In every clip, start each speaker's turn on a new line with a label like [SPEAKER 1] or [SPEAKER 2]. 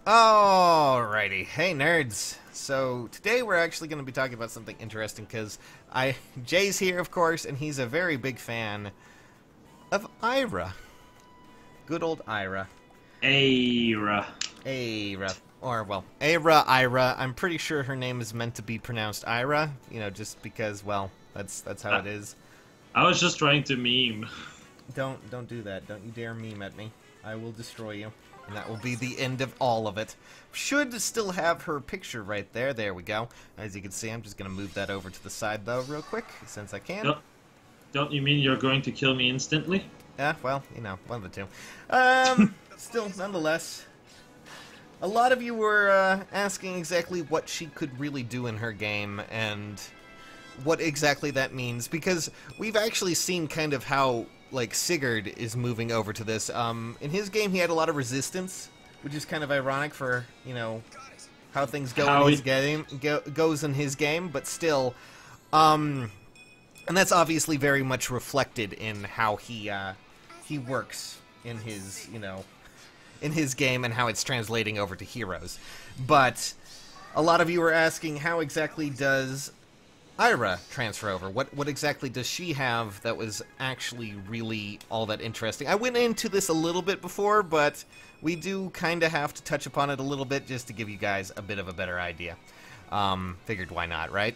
[SPEAKER 1] Alrighty, hey nerds. So today we're actually going to be talking about something interesting because Jay's here, of course, and he's a very big fan of Ayra. Good old Ayra.
[SPEAKER 2] Ayra.
[SPEAKER 1] Ayra. Or, well, Ayra. I'm pretty sure her name is meant to be pronounced Ayra, you know, just because, well, that's how it is.
[SPEAKER 2] I was just trying to meme.
[SPEAKER 1] Don't do that. Don't you dare meme at me. I will destroy you. And that will be the end of all of it. Should still have her picture right there. There we go. As you can see, I'm just going to move that over to the side, though, real quick, since I can.
[SPEAKER 2] Don't you mean you're going to kill me instantly?
[SPEAKER 1] Yeah, well, you know, one of the two. Still, nonetheless, a lot of you were asking exactly what she could really do in her game, and what exactly that means, because we've actually seen kind of how, like, Sigurd is moving over to this. In his game, he had a lot of resistance, which is kind of ironic for, you know, how things go in his game, goes in his game, but still, and that's obviously very much reflected in how he works in his, you know, in his game and how it's translating over to Heroes. But a lot of you were asking, how exactly does Ayra transfer over? What exactly does she have that was actually really all that interesting? I went into this a little bit before, but we do kind of have to touch upon it a little bit just to give you guys a bit of a better idea. Figured why not, right?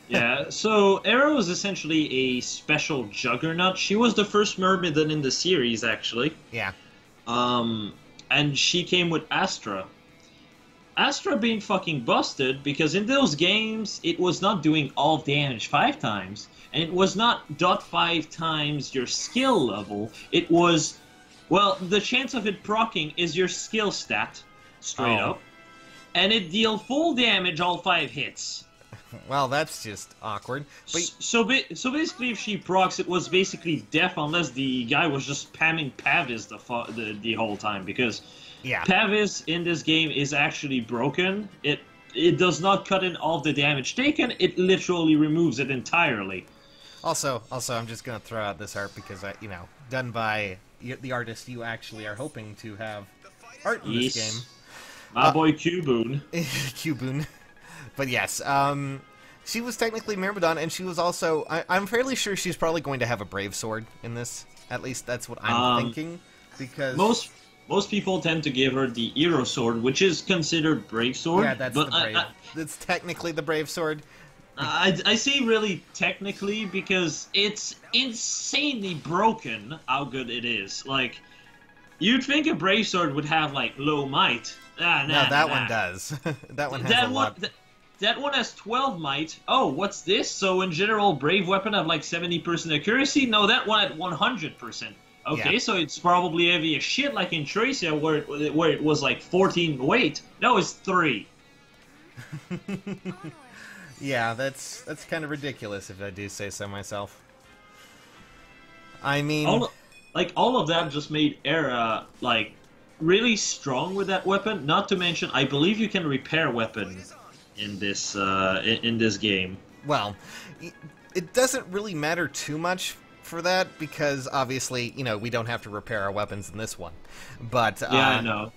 [SPEAKER 2] Yeah, so Ayra was essentially a special juggernaut. She was the first Myrmidon in the series, actually.
[SPEAKER 1] Yeah.
[SPEAKER 2] And she came with Astra. Astra being fucking busted because in those games it was not doing all damage 5 times, and it was not .5 times your skill level. It was, well, the chance of it proccing is your skill stat, straight up, and it deal full damage all 5 hits.
[SPEAKER 1] Well, that's just awkward. But
[SPEAKER 2] so basically, if she procs, it was basically death unless the guy was just spamming Pavis the whole time, because
[SPEAKER 1] yeah,
[SPEAKER 2] Pavis in this game is actually broken. It does not cut in all the damage taken. It literally removes it entirely.
[SPEAKER 1] Also, I'm just gonna throw out this art because you know, done by the artist you actually are hoping to have art in this game.
[SPEAKER 2] My boy Q-Boon.
[SPEAKER 1] Q-Boon. But yes, she was technically Myrmidon, and she was also... I'm fairly sure she's probably going to have a Brave Sword in this. At least that's what I'm thinking, because...
[SPEAKER 2] Most people tend to give her the Hero Sword, which is considered Brave Sword.
[SPEAKER 1] Yeah, that's the Brave. It's technically the Brave Sword.
[SPEAKER 2] I say really technically because it's insanely broken how good it is. Like, you'd think a Brave Sword would have, like, low might.
[SPEAKER 1] No, that one does. That one has a lot...
[SPEAKER 2] That one has 12 might. Oh, what's this? So in general, Brave Weapon have like 70% accuracy? No, that one at 100%. Okay, yeah. So it's probably heavy as shit, like in Tracia, where it was like 14 weight. No, it's 3.
[SPEAKER 1] Yeah, that's kind of ridiculous, if I do say so myself. I mean...
[SPEAKER 2] all of that just made Ayra, like, really strong with that weapon. Not to mention, I believe you can repair weapons in this game.
[SPEAKER 1] Well, it doesn't really matter too much for that because obviously, you know, we don't have to repair our weapons in this one. But
[SPEAKER 2] yeah,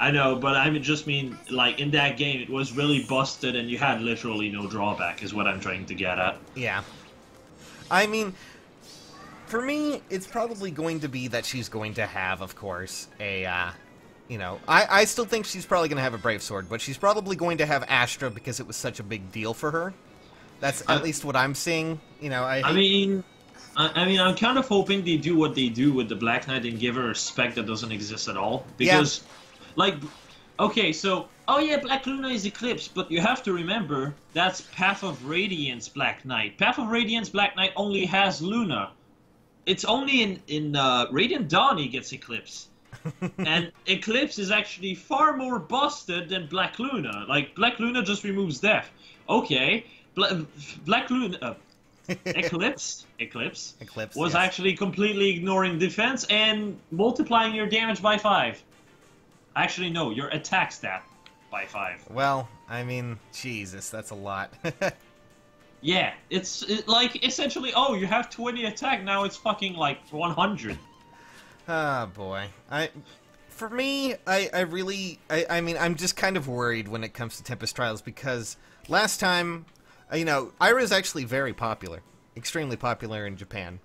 [SPEAKER 2] I know, but I just mean, like, in that game it was really busted and you had literally no drawback is what I'm trying to get at.
[SPEAKER 1] Yeah. I mean, for me, it's probably going to be that she's going to have, of course, a you know, I still think she's probably going to have a Brave Sword, but she's probably going to have Astra because it was such a big deal for her. That's at least what I'm seeing. You know, I mean,
[SPEAKER 2] I'm kind of hoping they do what they do with the Black Knight and give her a spec that doesn't exist at all. Because, like, okay, so, oh yeah, Black Luna is Eclipse, but you have to remember, that's Path of Radiance Black Knight. Path of Radiance Black Knight only has Luna. It's only in Radiant Dawn he gets Eclipse. And Eclipse is actually far more busted than Black Luna. Like, Black Luna just removes death. Okay, Black Luna... Eclipse was actually completely ignoring defense and multiplying your damage by 5. Actually, no, your attack stat by 5.
[SPEAKER 1] Well, I mean, Jesus, that's a lot.
[SPEAKER 2] Yeah, it's like, essentially, oh, you have 20 attack, now it's fucking like 100.
[SPEAKER 1] Oh, boy. For me, I mean, I'm just kind of worried when it comes to Tempest Trials because last time, Ayra is actually very popular, extremely popular in Japan,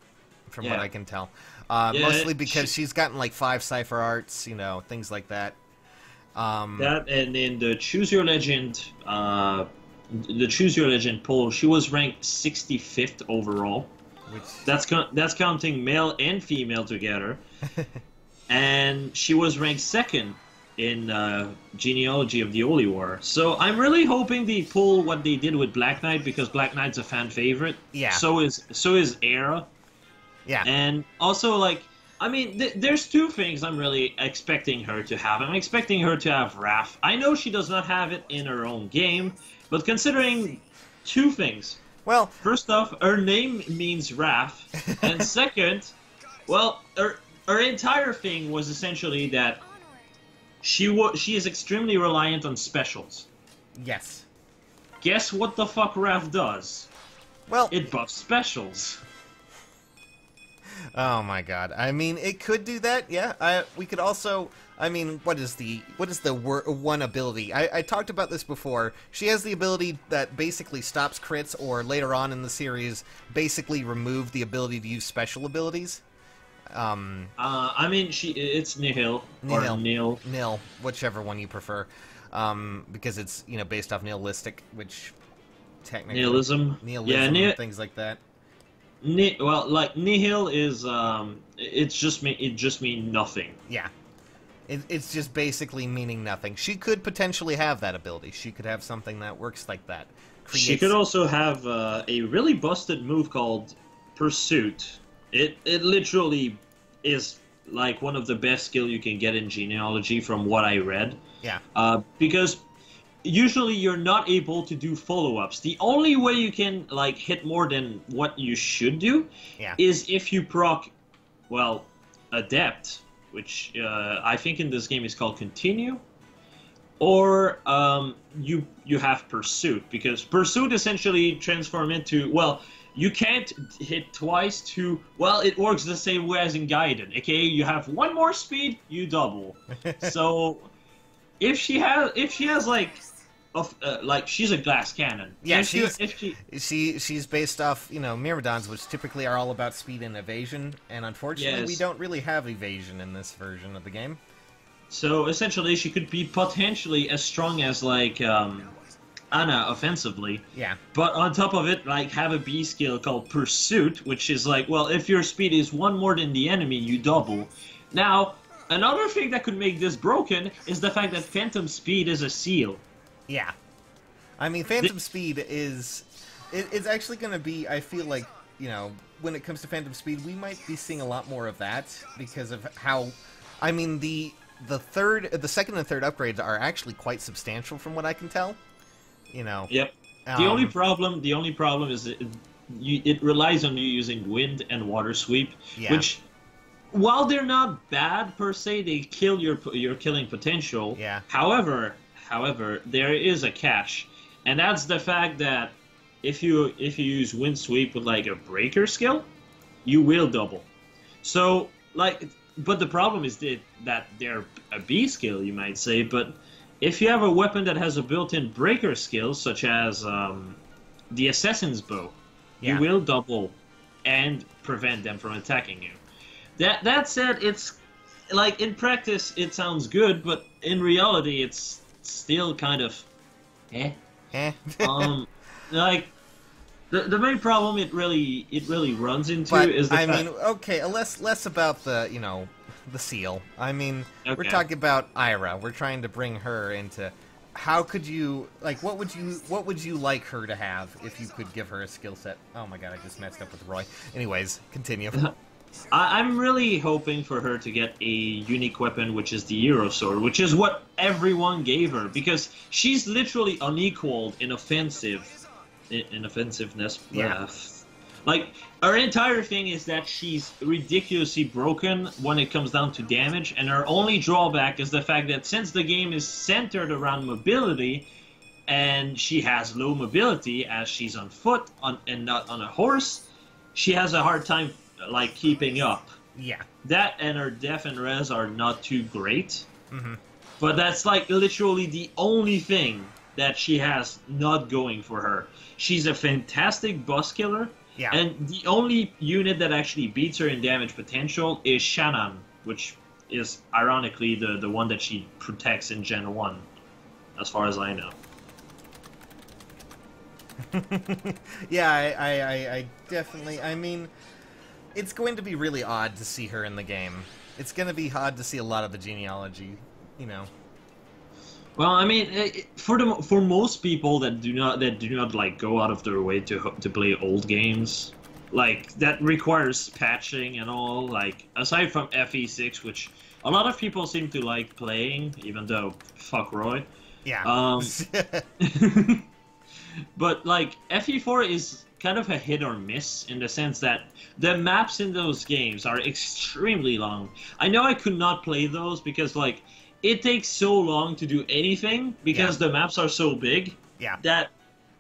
[SPEAKER 1] from what I can tell. Mostly because she's gotten like 5 Cypher Arts, things like that.
[SPEAKER 2] That and in the Choose Your Legend, poll, she was ranked 65th overall. That's counting male and female together. And she was ranked 2nd in Genealogy of the Holy War. So I'm really hoping they pull what they did with Black Knight, because Black Knight's a fan favorite.
[SPEAKER 1] Yeah.
[SPEAKER 2] So is Ayra.
[SPEAKER 1] Yeah.
[SPEAKER 2] And also, there's 2 things I'm really expecting her to have. I'm expecting her to have Wrath. I know she does not have it in her own game, but considering 2 things.
[SPEAKER 1] Well,
[SPEAKER 2] first off, her name means Wrath, and second, well, her entire thing was essentially that she is extremely reliant on specials.
[SPEAKER 1] Yes.
[SPEAKER 2] Guess what the fuck Wrath does?
[SPEAKER 1] Well,
[SPEAKER 2] it buffs specials.
[SPEAKER 1] Oh my god. I mean, it could do that, yeah. We could also... I mean, what is the one ability? I talked about this before. She has the ability that basically stops crits, or later on in the series, basically remove the ability to use special abilities.
[SPEAKER 2] It's Nihil. Or Nil.
[SPEAKER 1] Nil, whichever one you prefer. Because it's, based off nihilistic, which technically...
[SPEAKER 2] Nihilism.
[SPEAKER 1] And things like that.
[SPEAKER 2] Nihil is, it just means nothing.
[SPEAKER 1] Yeah. It's just basically meaning nothing. She could potentially have that ability. She could have something that works like that.
[SPEAKER 2] She could also have a really busted move called Pursuit. It literally is like one of the best skill you can get in Genealogy from what I read.
[SPEAKER 1] Yeah.
[SPEAKER 2] Because usually you're not able to do follow-ups. The only way you can hit more than what you should do is if you proc, Adept, which I think in this game is called Continue, or you have Pursuit, because Pursuit essentially transform into, you can't hit twice to, it works the same way as in Gaiden, aka you have 1 more speed, you double. So if she has she's a glass cannon.
[SPEAKER 1] Yeah, she's based off, Myrmidons, which typically are all about speed and evasion, and unfortunately we don't really have evasion in this version of the game.
[SPEAKER 2] So essentially she could be potentially as strong as Anna offensively.
[SPEAKER 1] Yeah.
[SPEAKER 2] But on top of it, have a B skill called Pursuit, which is if your speed is 1 more than the enemy, you double. Now, another thing that could make this broken is the fact that Phantom Speed is a seal.
[SPEAKER 1] Yeah. I mean, Phantom Speed is... It's actually going to be, I feel like, when it comes to Phantom Speed, we might be seeing a lot more of that because of how... I mean, the second and third upgrades are actually quite substantial from what I can tell.
[SPEAKER 2] Yep. The only problem is it relies on you using Wind and Water Sweep, which... While they're not bad per se, they kill your killing potential.
[SPEAKER 1] Yeah.
[SPEAKER 2] However, there is a catch, and that's the fact that if you use Wind Sweep with a breaker skill, you will double. So but the problem is that they're a B skill, you might say. But if you have a weapon that has a built-in breaker skill, such as the Assassin's Bow, you will double and prevent them from attacking you. That said, it's in practice it sounds good, but in reality it's still kind of the main problem it really runs into is the
[SPEAKER 1] less about the the seal. I mean, we're talking about Ayra. We're trying to bring her into. How could you what would you like her to have if you could give her a skill set? Oh my god, I just messed up with Roy. Anyways, continue.
[SPEAKER 2] I'm really hoping for her to get a unique weapon, which is the Hero Sword, which is what everyone gave her, because she's literally unequaled in offensiveness.
[SPEAKER 1] Yeah.
[SPEAKER 2] Her entire thing is that she's ridiculously broken when it comes down to damage, and her only drawback is the fact that since the game is centered around mobility, and she has low mobility as she's on foot and not on a horse, she has a hard time keeping up.
[SPEAKER 1] Yeah.
[SPEAKER 2] that and her def and res are not too great.
[SPEAKER 1] Mm-hmm.
[SPEAKER 2] But that's like literally the only thing that she has not going for her. She's a fantastic boss killer.
[SPEAKER 1] Yeah.
[SPEAKER 2] And the only unit that actually beats her in damage potential is Shannon, which is ironically the one that she protects in Gen 1, as far as I know.
[SPEAKER 1] Yeah, I definitely... I mean, it's going to be really odd to see her in the game. It's going to be odd to see a lot of the genealogy, you know.
[SPEAKER 2] Well, I mean, for most people that do not like go out of their way to play old games, like that requires patching and all. Like aside from FE6, which a lot of people seem to like playing, even though fuck Roy.
[SPEAKER 1] Yeah.
[SPEAKER 2] But like FE4 is kind of a hit or miss in the sense that the maps in those games are extremely long. I know I could not play those because like it takes so long to do anything because the maps are so big that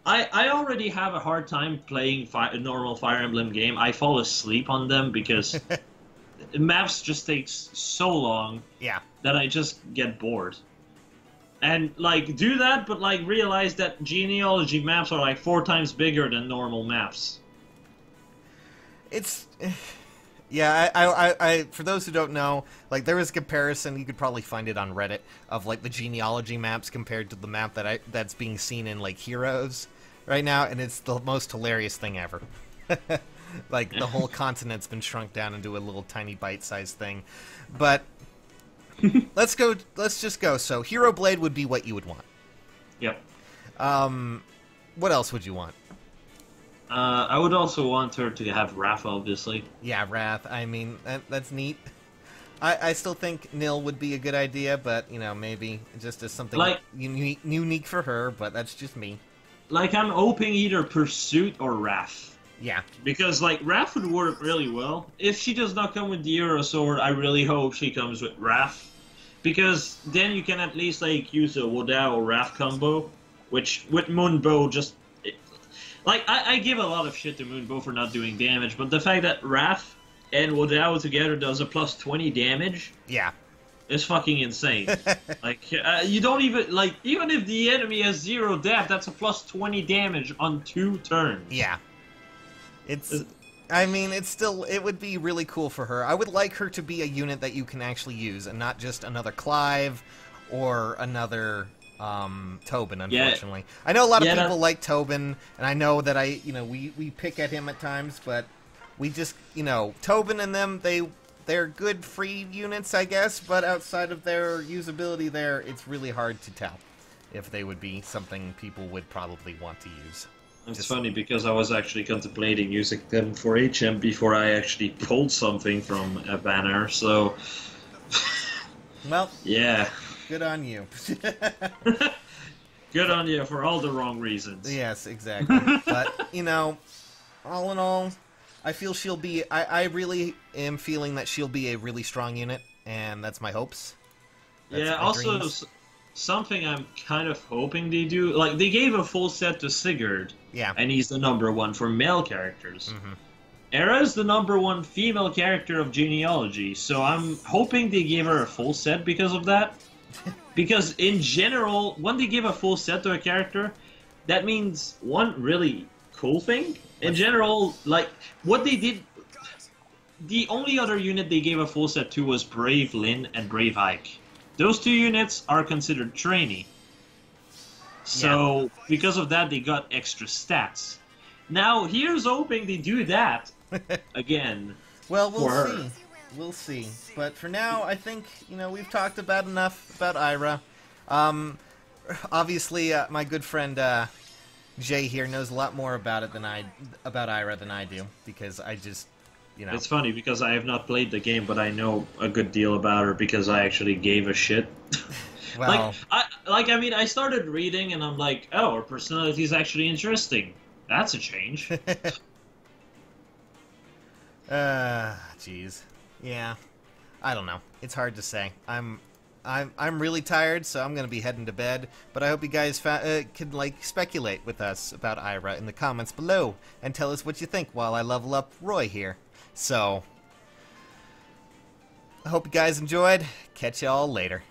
[SPEAKER 2] I already have a hard time playing a normal Fire Emblem game. I fall asleep on them because maps just takes so long that I just get bored. And, like, do that, but, like, realize that genealogy maps are, like, 4 times bigger than normal maps.
[SPEAKER 1] It's... Yeah, I for those who don't know, like, there is a comparison, you could probably find it on Reddit, of, like, the genealogy maps compared to the map that's being seen in, like, Heroes right now, and it's the most hilarious thing ever. Like, the whole continent's been shrunk down into a little tiny bite-sized thing. But... let's just go. So, Hero Blade would be what you would want.
[SPEAKER 2] Yep.
[SPEAKER 1] What else would you want?
[SPEAKER 2] I would also want her to have Wrath, obviously.
[SPEAKER 1] Yeah, Wrath. I mean, that's neat. I still think Nil would be a good idea, but, you know, maybe just as something like, unique for her, but that's just me.
[SPEAKER 2] Like, I'm hoping either Pursuit or Wrath.
[SPEAKER 1] Yeah.
[SPEAKER 2] Because, like, Wrath would work really well. If she does not come with the Euro Sword, I really hope she comes with Wrath. Because then you can at least, like, use a Wodao or Wrath combo. Which, with Moonbow, just... Like, I give a lot of shit to Moonbow for not doing damage, but the fact that Wrath and Wodao together does a plus 20 damage...
[SPEAKER 1] Yeah.
[SPEAKER 2] Is fucking insane. Like, you don't even... Like, even if the enemy has 0 def, that's a plus 20 damage on 2 turns.
[SPEAKER 1] Yeah. I mean, it would be really cool for her. I would like her to be a unit that you can actually use, and not just another Clive or another Tobin, unfortunately. Yeah. I know a lot of people like Tobin, and I know that we pick at him at times, but we just, Tobin and them, they're good free units, I guess, but outside of their usability there, it's really hard to tell if they would be something people would probably want to use.
[SPEAKER 2] It's funny because I was actually contemplating using them for HM before I actually pulled something from a banner, so...
[SPEAKER 1] Well,
[SPEAKER 2] yeah.
[SPEAKER 1] Good on you.
[SPEAKER 2] Good on you for all the wrong reasons.
[SPEAKER 1] Yes, exactly. But, all in all, I feel she'll be... I really am feeling that she'll be a really strong unit, and that's my hopes.
[SPEAKER 2] That's also... Dreams. Something I'm kind of hoping they do, like, they gave a full set to Sigurd, and he's the #1 for male characters. Mm-hmm. Ayra is the #1 female character of Genealogy, so I'm hoping they gave her a full set because of that. Because in general, when they give a full set to a character, that means one really cool thing. In general, like, what they did... The only other unit they gave a full set to was Brave Lyn and Brave Ike. Those 2 units are considered trainee. So, because of that, they got extra stats. Now, here's hoping they do that again.
[SPEAKER 1] Well, we'll see. We'll see. But for now, I think, we've talked about enough about Ayra. Obviously, my good friend Jay here knows a lot more about Ayra than I do, because I just...
[SPEAKER 2] It's funny because I have not played the game, but I know a good deal about her because I actually gave a shit.
[SPEAKER 1] Well,
[SPEAKER 2] I started reading and I'm like, oh, her personality is actually interesting. That's a change.
[SPEAKER 1] Jeez. Yeah. I don't know. It's hard to say. I'm really tired, so I'm gonna be heading to bed. But I hope you guys can speculate with us about Ayra in the comments below and tell us what you think while I level up Roy here. So, I hope you guys enjoyed. Catch y'all later.